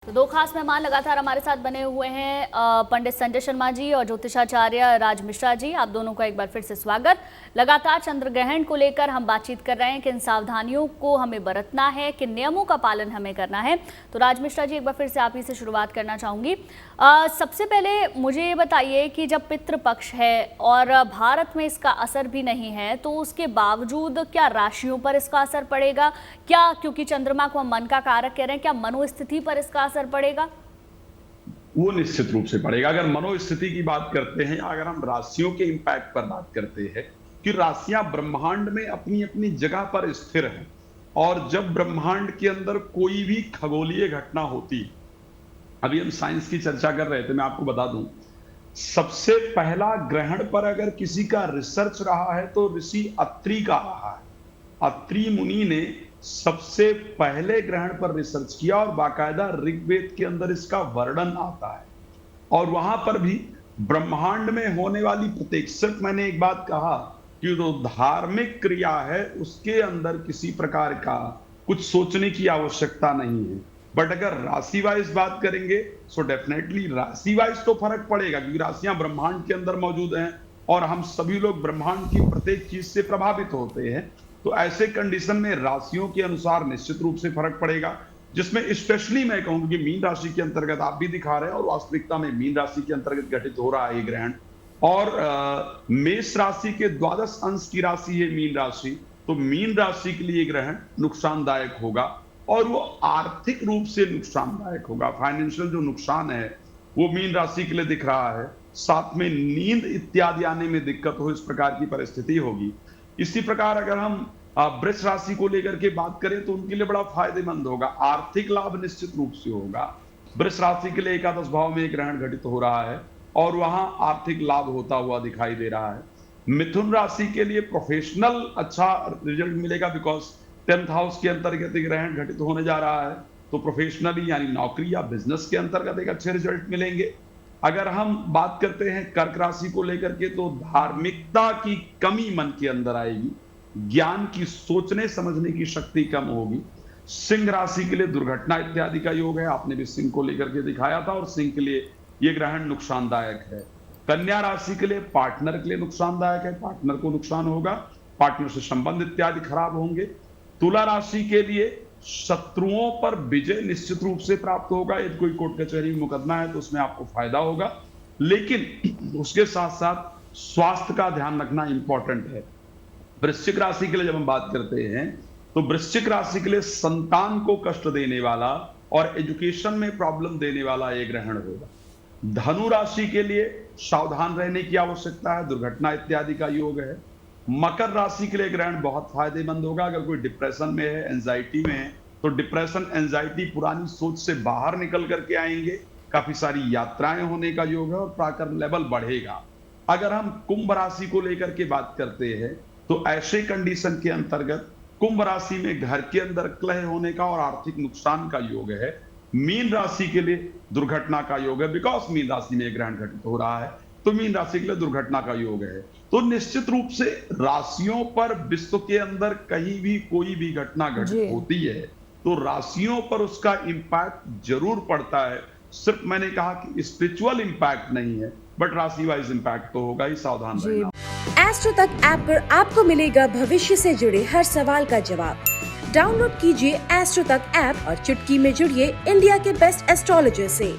तो दो खास मेहमान लगातार हमारे साथ बने हुए हैं, पंडित संजय शर्मा जी और ज्योतिषाचार्य राज मिश्रा जी। आप दोनों का एक बार फिर से स्वागत। लगातार चंद्र ग्रहण को लेकर हम बातचीत कर रहे हैं, किन सावधानियों को हमें बरतना है, किन नियमों का पालन हमें करना है। तो राज मिश्रा जी, एक बार फिर से आप ही से शुरुआत करना चाहूंगी। सबसे पहले मुझे ये बताइए कि जब पितृपक्ष है और भारत में इसका असर भी नहीं है, तो उसके बावजूद क्या राशियों पर इसका असर पड़ेगा? क्या, क्योंकि चंद्रमा को हम मन का कारक कह रहे हैं, क्या मनोस्थिति पर इसका असर पड़ेगा? वो निश्चित रूप से पड़ेगा। अगर मनोस्थिति की बात करते हैं, अगर हम राशियों के इंपैक्ट पर बात करते हैं कि राशियां ब्रह्मांड में अपनी अपनी जगह पर स्थिर हैं, और जब ब्रह्मांड के अंदर कोई भी खगोलीय घटना होती, अभी हम साइंस की चर्चा कर रहे थे, मैं आपको बता दूं, सबसे पहला ग्रहण पर अगर किसी का रिसर्च रहा है तो ऋषि अत्रि का रहा है। अत्रि मुनि ने सबसे पहले ग्रहण पर रिसर्च किया और बाकायदा ऋग्वेद के अंदर इसका वर्णन आता है। और वहां पर भी ब्रह्मांड में होने वाली प्रत्येक, सिर्फ मैंने एक बात कहा कि जो धार्मिक क्रिया है उसके अंदर किसी प्रकार का कुछ सोचने की आवश्यकता नहीं है। बट अगर राशि वाइज बात करेंगे तो डेफिनेटली राशि वाइज तो फर्क पड़ेगा, क्योंकि राशियां ब्रह्मांड के अंदर मौजूद हैं और हम सभी लोग ब्रह्मांड की प्रत्येक चीज से प्रभावित होते हैं। तो ऐसे कंडीशन में राशियों के अनुसार निश्चित रूप से फर्क पड़ेगा, जिसमें स्पेशली मैं कहूंगा कि मीन राशि के अंतर्गत आप भी दिखा रहे हैं और वास्तविकता में मीन राशि के अंतर्गत घटित हो रहा है ये ग्रहण। और मेष राशि के द्वादश अंश की राशि है मीन राशि, तो मीन राशि के लिए ग्रहण नुकसानदायक होगा और वो आर्थिक रूप से नुकसानदायक होगा। फाइनेंशियल जो नुकसान है वो मीन राशि के लिए दिख रहा है। साथ में नींद इत्यादि आने में दिक्कत हो, इस प्रकार की परिस्थिति होगी। इसी प्रकार अगर हम वृष राशि को लेकर के बात करें तो उनके लिए बड़ा फायदेमंद होगा, आर्थिक लाभ निश्चित रूप से होगा। वृष राशि के लिए एकादश भाव में ग्रहण घटित हो रहा है और वहां आर्थिक लाभ होता हुआ दिखाई दे रहा है। मिथुन राशि के लिए प्रोफेशनल अच्छा रिजल्ट मिलेगा, बिकॉज 10th हाउस के अंतर्गत ग्रहण घटित होने जा रहा है, तो प्रोफेशनली यानी नौकरी या बिजनेस के अंतर्गत एक अच्छे रिजल्ट मिलेंगे। अगर हम बात करते हैं कर्क राशि को लेकर के, तो धार्मिकता की कमी मन के अंदर आएगी, ज्ञान की, सोचने समझने की शक्ति कम होगी। सिंह राशि के लिए दुर्घटना इत्यादि का योग है, आपने भी सिंह को लेकर के दिखाया था और सिंह के लिए यह ग्रहण नुकसानदायक है। कन्या राशि के लिए पार्टनर के लिए नुकसानदायक है, पार्टनर को नुकसान होगा, पार्टनर से संबंध इत्यादि खराब होंगे। तुला राशि के लिए शत्रुओं पर विजय निश्चित रूप से प्राप्त होगा। यदि कोई कोर्ट कचहरी में मुकदमा है तो उसमें आपको फायदा होगा, लेकिन उसके साथ साथ स्वास्थ्य का ध्यान रखना इंपॉर्टेंट है। वृश्चिक राशि के लिए जब हम बात करते हैं तो वृश्चिक राशि के लिए संतान को कष्ट देने वाला और एजुकेशन में प्रॉब्लम देने वाला यह ग्रहण होगा। धनु राशि के लिए सावधान रहने की आवश्यकता है, दुर्घटना इत्यादि का योग है। मकर राशि के लिए ग्रहण बहुत फायदेमंद होगा। अगर कोई डिप्रेशन में है, एंजाइटी में है, तो डिप्रेशन, एंजाइटी, पुरानी सोच से बाहर निकल करके आएंगे। काफी सारी यात्राएं होने का योग है और पराक्रम लेवल बढ़ेगा। अगर हम कुंभ राशि को लेकर के बात करते हैं तो ऐसे कंडीशन के अंतर्गत कुंभ राशि में घर के अंदर कलह होने का और आर्थिक नुकसान का योग है। मीन राशि के लिए दुर्घटना का योग है, बिकॉज मीन राशि में ग्रहण घटित हो रहा है, तो मीन राशि के लिए दुर्घटना का योग है। तो निश्चित रूप से राशियों पर विश्व के अंदर कहीं भी कोई भी घटना घटित होती है तो राशियों पर उसका इंपैक्ट जरूर पड़ता है। सिर्फ मैंने कहा कि स्पिरिचुअल इंपैक्ट नहीं है, बट राशि वाइज इंपैक्ट तो होगा ही, सावधान रहना। एस्ट्रो तक ऐप पर आपको मिलेगा भविष्य से जुड़े हर सवाल का जवाब। डाउनलोड कीजिए एस्ट्रो तक ऐप और चुटकी में जुड़िए इंडिया के बेस्ट एस्ट्रोलॉजर से।